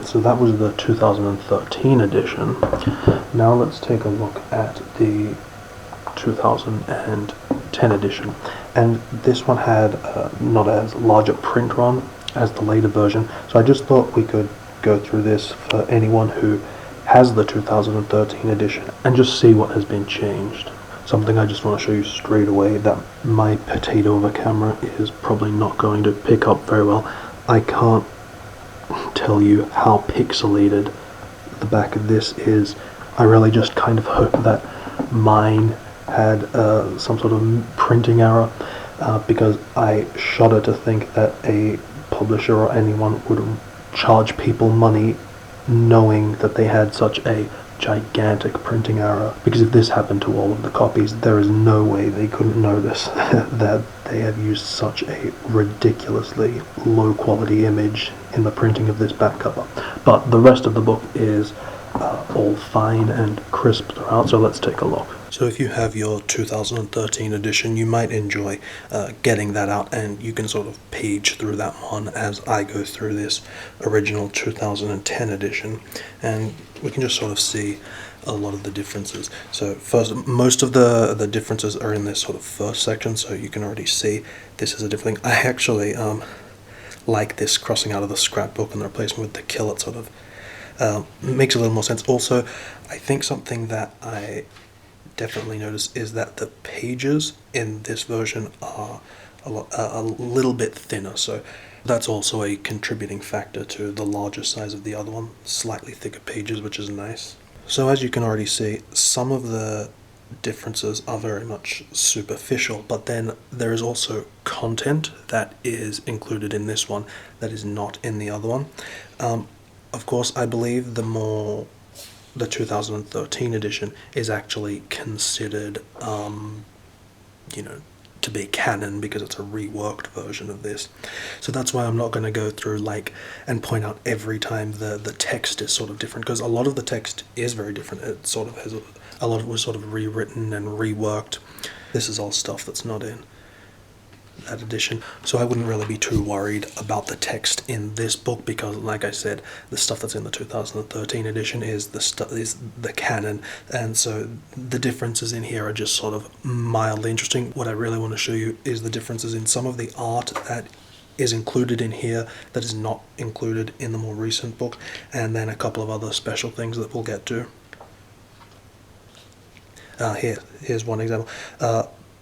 So that was the 2013 edition. Now let's take a look at the 2010 edition. And this one had not as large a print run as the later version, so I just thought we could go through this for anyone who has the 2013 edition and just see what has been changed. Something I just want to show you straight away that my potato of a camera is probably not going to pick up very well. I can't tell you how pixelated the back of this is. I really just kind of hope that mine had some sort of printing error, because I shudder to think that a publisher or anyone would charge people money knowing that they had such a gigantic printing error, because if this happened to all of the copies, there is no way they couldn't notice that they have used such a ridiculously low quality image in the printing of this back cover. But the rest of the book is all fine and crisp throughout, so let's take a look. So if you have your 2013 edition, you might enjoy getting that out, and you can sort of page through that one as I go through this original 2010 edition, and we can just sort of see a lot of the differences. So first, most of the differences are in this sort of first section, so you can already see this is a different thing. I actually like this crossing out of the scrapbook and the replacement with the kill. It sort of makes a little more sense. Also, I think something that I definitely notice is that the pages in this version are a little bit thinner, so that's also a contributing factor to the larger size of the other one. Slightly thicker pages, which is nice. So as you can already see, some of the differences are very much superficial, but then there is also content that is included in this one that is not in the other one. Of course, I believe the 2013 edition is actually considered, to be canon because it's a reworked version of this. So that's why I'm not going to go through and point out every time the text is sort of different, because a lot of the text is very different. It sort of has a lot of it was sort of rewritten and reworked. This is all stuff that's not in that edition, so I wouldn't really be too worried about the text in this book, because like I said, the stuff that's in the 2013 edition is the canon, and so the differences in here are just sort of mildly interesting. What I really want to show you is the differences in some of the art that is included in here that is not included in the more recent book, and then a couple of other special things that we'll get to. Here's one example.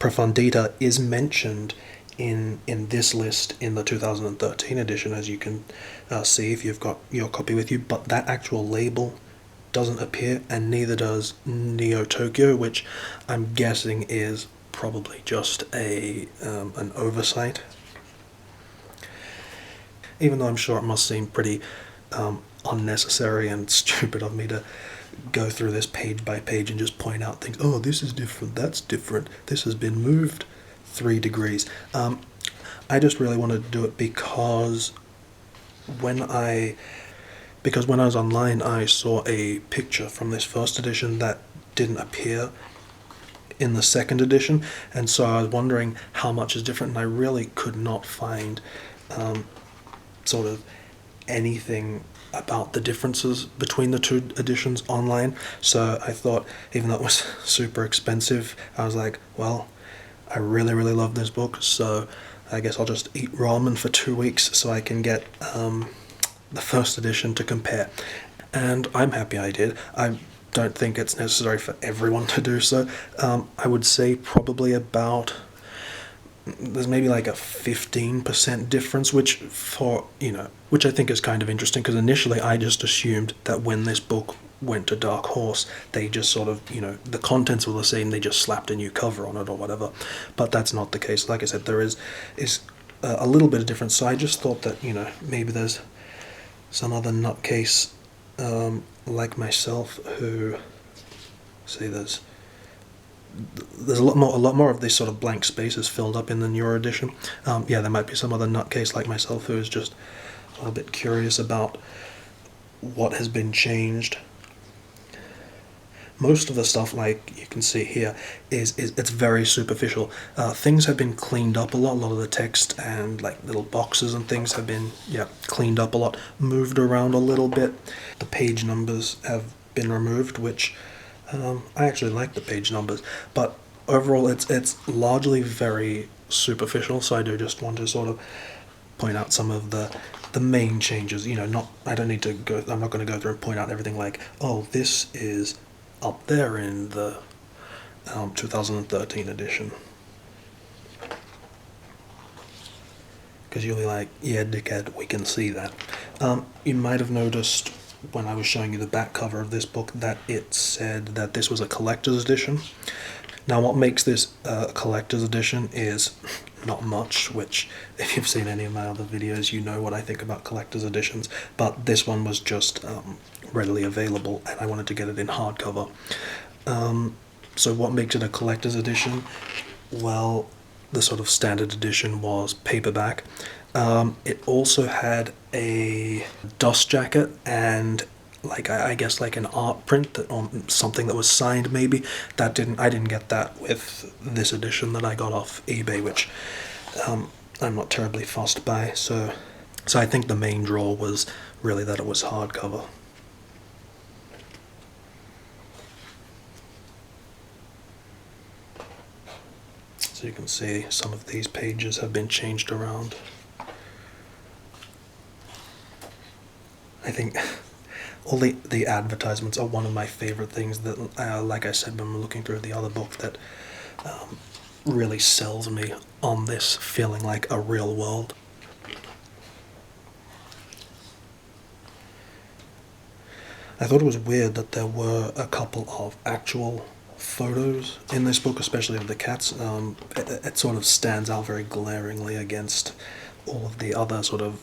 Profundita is mentioned in this list in the 2013 edition, as you can see if you've got your copy with you, but that actual label doesn't appear, and neither does Neo Tokyo, which I'm guessing is probably just an oversight. Even though I'm sure it must seem pretty unnecessary and stupid of me to go through this page by page and just point out things. Oh, this is different, that's different, this has been moved 3 degrees. I just really wanted to do it because when I was online, I saw a picture from this first edition that didn't appear in the second edition, and so I was wondering how much is different, and I really could not find sort of anything about the differences between the two editions online. So I thought, even though it was super expensive, I was like, well, I really, really love this book, so I guess I'll just eat ramen for 2 weeks so I can get the first edition to compare. And I'm happy I did. I don't think it's necessary for everyone to do so. I would say probably about, there's maybe like a 15% difference, which I think is kind of interesting, because initially I just assumed that when this book went to Dark Horse, they just sort of, the contents were the same, they just slapped a new cover on it or whatever. But that's not the case. Like I said, there is a little bit of difference, so I just thought that, maybe there's some other nutcase like myself who, see, there's a lot more of these sort of blank spaces filled up in the newer edition. Yeah, there might be some other nutcase like myself who is just a little bit curious about what has been changed. most of the stuff, like you can see here, is it's very superficial. Things have been cleaned up a lot. A lot of the text and like little boxes and things have been cleaned up a lot, moved around a little bit. The page numbers have been removed, which I actually like the page numbers, but overall it's largely very superficial. So I do just want to sort of point out some of the main changes. You know, not I don't need to go. I'm not going to go through and point out everything like, oh, this is up there in the 2013 edition, because you'll be like, yeah, dickhead, we can see that. You might have noticed when I was showing you the back cover of this book that it said that this was a collector's edition. Now, what makes this a collector's edition is not much, which, if you've seen any of my other videos, you know what I think about collector's editions, but this one was just readily available, and I wanted to get it in hardcover. So what makes it a collector's edition? Well, the sort of standard edition was paperback. It also had a dust jacket and like I guess like an art print that on something that was signed maybe. I didn't get that with this edition that I got off eBay, which I'm not terribly fussed by. So I think the main draw was really that it was hardcover. So you can see some of these pages have been changed around. I think all the advertisements are one of my favorite things that, like I said when we're looking through the other book, that really sells me on this feeling like a real world. I thought it was weird that there were a couple of actual photos in this book, especially of the cats. It sort of stands out very glaringly against all of the other sort of,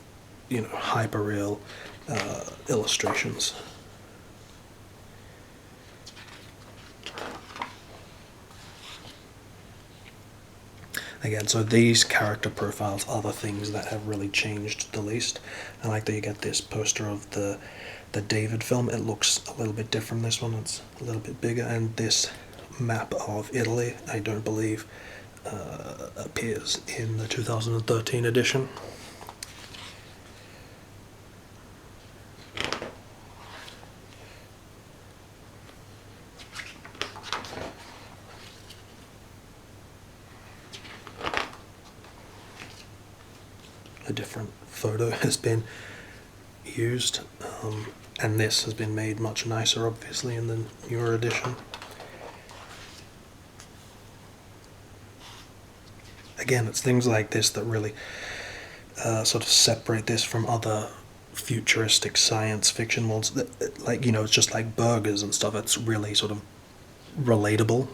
hyperreal illustrations. Again, so these character profiles are the things that have really changed the least. I like that you get this poster of the David film. It looks a little bit different. This one, it's a little bit bigger, and this map of Italy, I don't believe, appears in the 2013 edition. A different photo has been used, and this has been made much nicer, obviously, in the newer edition. Again, it's things like this that really sort of separate this from other futuristic science fiction ones. Like, it's just like burgers and stuff. It's really sort of relatable.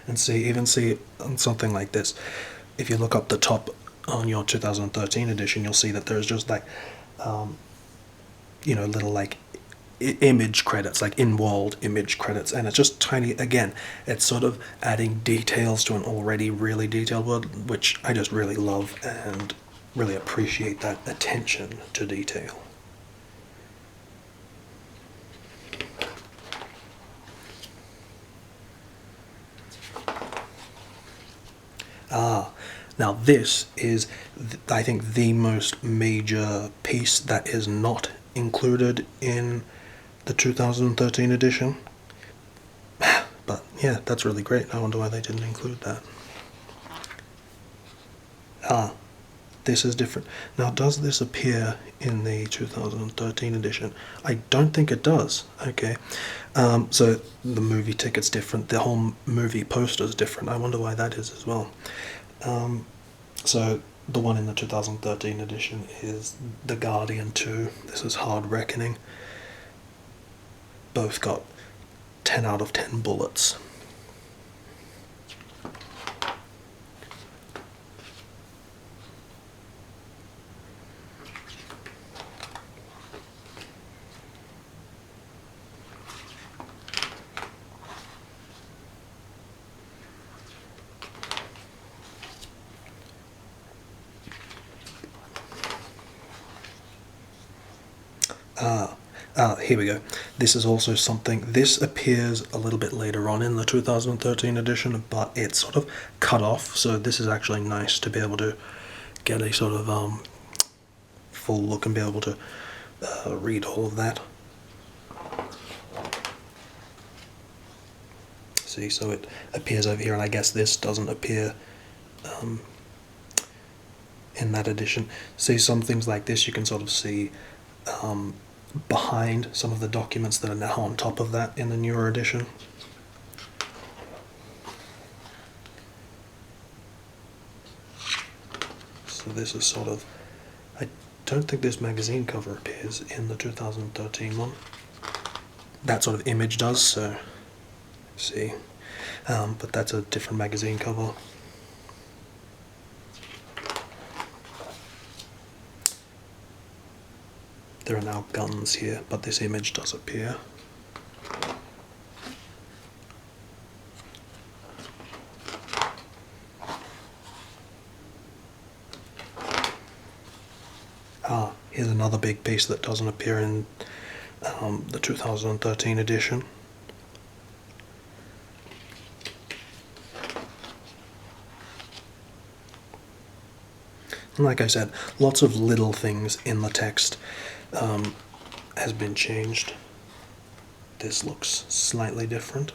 And even see on something like this, if you look up the top on your 2013 edition, you'll see that there's just like, little like image credits, like in-world image credits, and it's just tiny. Again, it's sort of adding details to an already really detailed world, which I just really love and really appreciate that attention to detail. Now this is, I think, the most major piece that is not included in the 2013 edition. But yeah, that's really great. I wonder why they didn't include that. This is different. Now, does this appear in the 2013 edition? I don't think it does. Okay. So the movie ticket's different. The whole movie poster's different. I wonder why that is as well. So the one in the 2013 edition is The Guardian 2. This is Hard Reckoning. Both got 10 out of 10 bullets. Here we go. This is also something, this appears a little bit later on in the 2013 edition, but it's sort of cut off, so this is actually nice to be able to get a sort of full look and be able to read all of that. See, so it appears over here, and I guess this doesn't appear in that edition. See, some things like this you can sort of see behind some of the documents that are now on top of that in the newer edition. So this is sort of, I don't think this magazine cover appears in the 2013 one. That sort of image does, so see, but that's a different magazine cover. There are now guns here, but this image does appear. Here's another big piece that doesn't appear in the 2013 edition. And like I said, lots of little things in the text has been changed. This looks slightly different.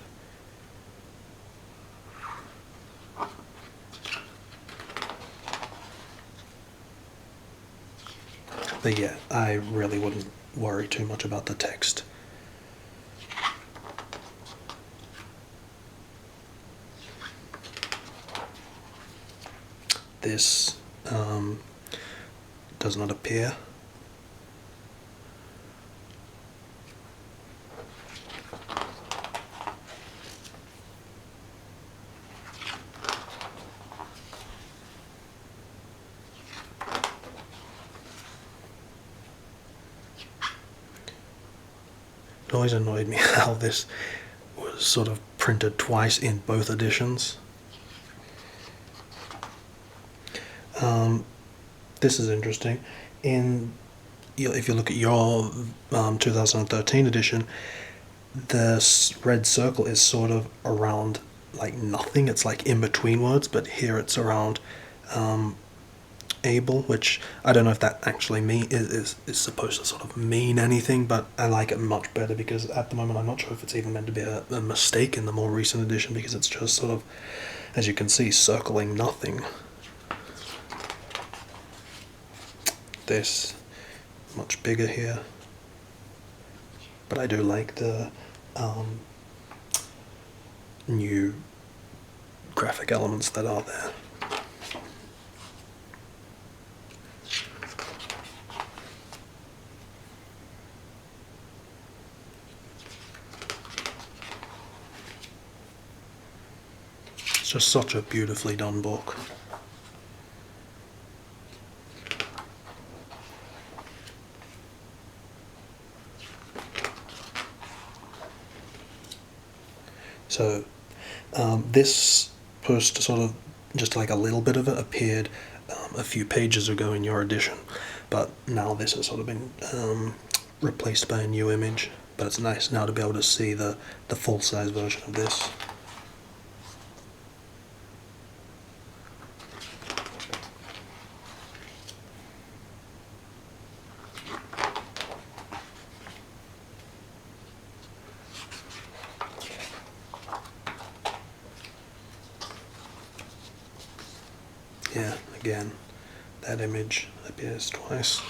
But yeah, I really wouldn't worry too much about the text. This does not appear. It always annoyed me how this was sort of printed twice in both editions. This is interesting. If you look at your 2013 edition, the red circle is sort of around like nothing. It's like in between words, but here it's around able, which I don't know if that actually is supposed to sort of mean anything, but I like it much better because at the moment I'm not sure if it's even meant to be a mistake in the more recent edition, because it's just sort of, as you can see, circling nothing. This much bigger here, but I do like the new graphic elements that are there. It's just such a beautifully done book. So this post, sort of just like a little bit of it, appeared a few pages ago in your edition, but now this has sort of been replaced by a new image. But it's nice now to be able to see the full-size version of this. Yeah, again, that image appears twice.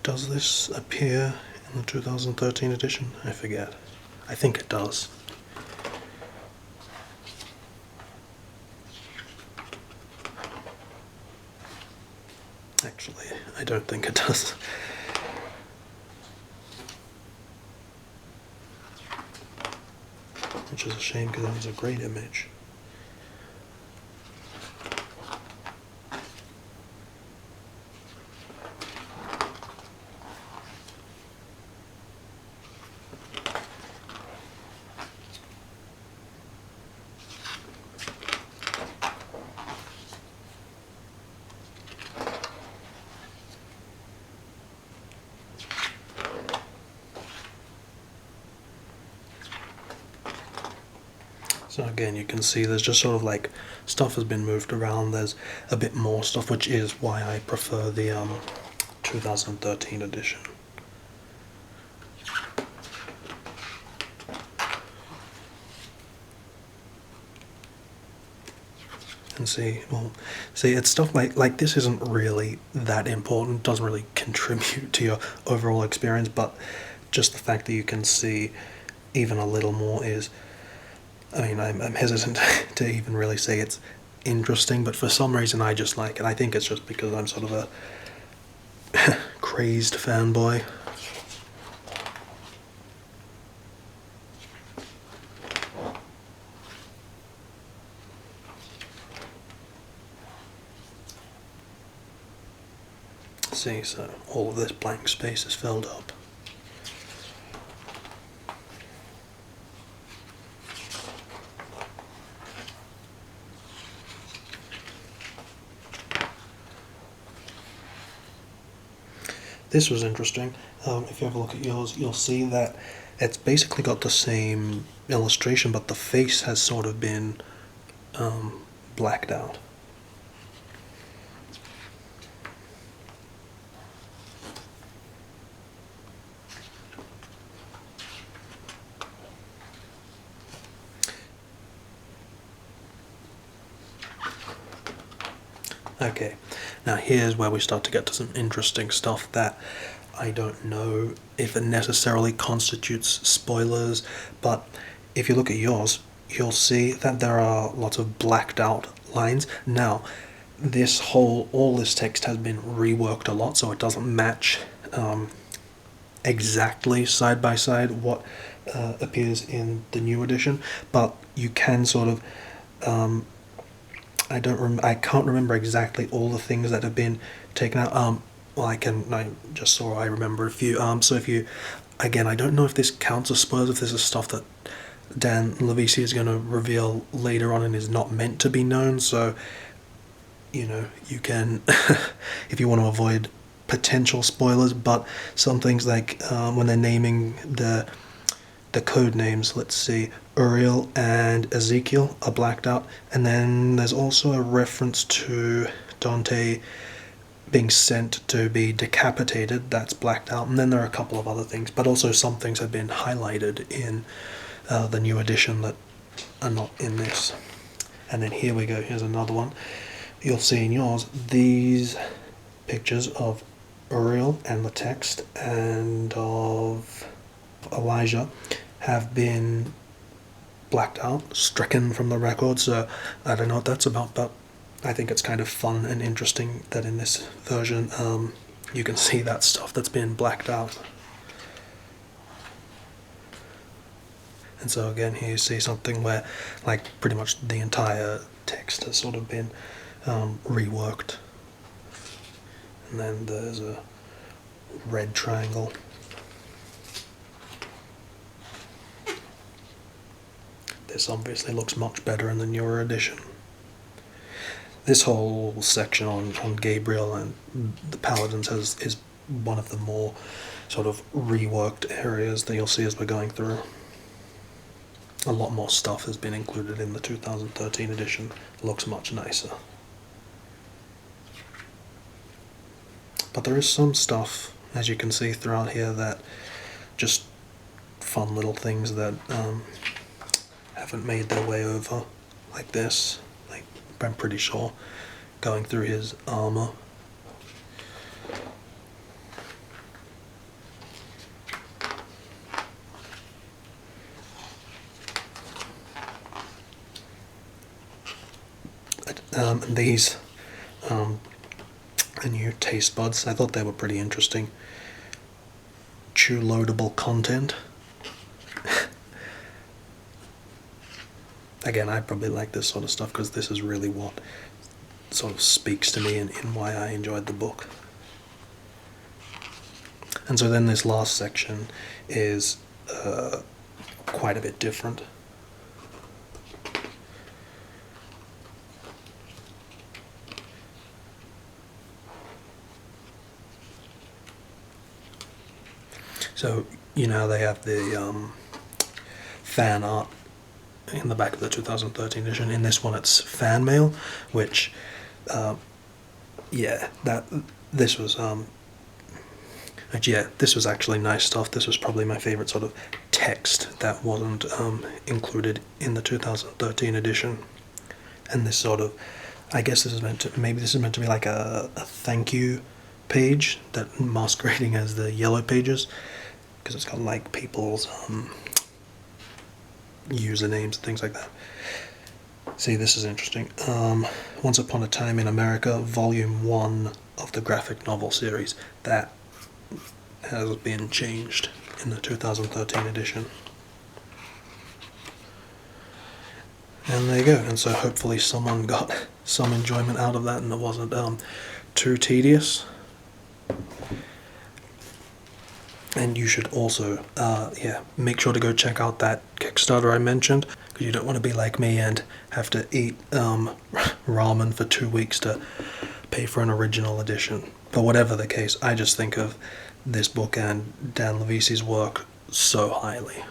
Does this appear in the 2013 edition? I forget. I think it does. Actually, I don't think it does. Which is a shame, because that was a great image. So again, you can see there's just sort of like stuff has been moved around. There's a bit more stuff, which is why I prefer the 2013 edition. And see, well, see, it's stuff like this isn't really that important. Doesn't really contribute to your overall experience, but just the fact that you can see even a little more is. I mean, I'm hesitant to even really say it's interesting, but for some reason I just like it. I think it's just because I'm sort of a crazed fanboy. See, so all of this blank space is filled up. This was interesting. If you have a look at yours, you'll see that it's basically got the same illustration, but the face has sort of been blacked out. Okay, now here's where we start to get to some interesting stuff that I don't know if it necessarily constitutes spoilers, but if you look at yours, you'll see that there are lots of blacked out lines. Now, all this text has been reworked a lot, so it doesn't match exactly side by side what appears in the new edition, but you can sort of I can't remember exactly all the things that have been taken out. Well, I just saw I remember a few. So if you, again, I don't know if this counts as spoilers, if this is stuff that Dan Levisi is going to reveal later on and is not meant to be known. So, you know, you can, if you want to avoid potential spoilers, but some things like when they're naming the code names, let's see, Uriel and Ezekiel are blacked out, and then there's also a reference to Dante being sent to be decapitated, that's blacked out, and then there are a couple of other things, but also some things have been highlighted in the new edition that are not in this. And then here we go, here's another one. You'll see in yours these pictures of Uriel and the text and of Elijah have been blacked out, stricken from the record, so I don't know what that's about, but I think it's kind of fun and interesting that in this version you can see that stuff that's been blacked out. And so again, here you see something where like pretty much the entire text has sort of been reworked. And then there's a red triangle. This obviously looks much better in the newer edition. This whole section on Gabriel and the Paladins is one of the more sort of reworked areas that you'll see as we're going through. A lot more stuff has been included in the 2013 edition. It looks much nicer. But there is some stuff, as you can see throughout here, that just fun little things that haven't made their way over, like this. Like, I'm pretty sure going through his armor. These are new taste buds. I thought they were pretty interesting. Chew loadable content. Again, I probably like this sort of stuff because this is really what sort of speaks to me and why I enjoyed the book. And so then this last section is quite a bit different. So, you know, they have the fan art in the back of the 2013 edition. In this one, it's fan mail, which, yeah, this was this was actually nice stuff. This was probably my favorite sort of text that wasn't included in the 2013 edition. And this sort of, I guess this is meant to, maybe this is meant to be like a thank you page that masquerading as the yellow pages, because it's got like people's usernames and things like that. See, this is interesting. Once Upon a Time in America, Volume 1 of the graphic novel series. That has been changed in the 2013 edition. And there you go. And so hopefully someone got some enjoyment out of that and it wasn't too tedious. And you should also, make sure to go check out that Kickstarter I mentioned, because you don't want to be like me and have to eat ramen for 2 weeks to pay for an original edition. But whatever the case, I just think of this book and Dan Levisi's work so highly.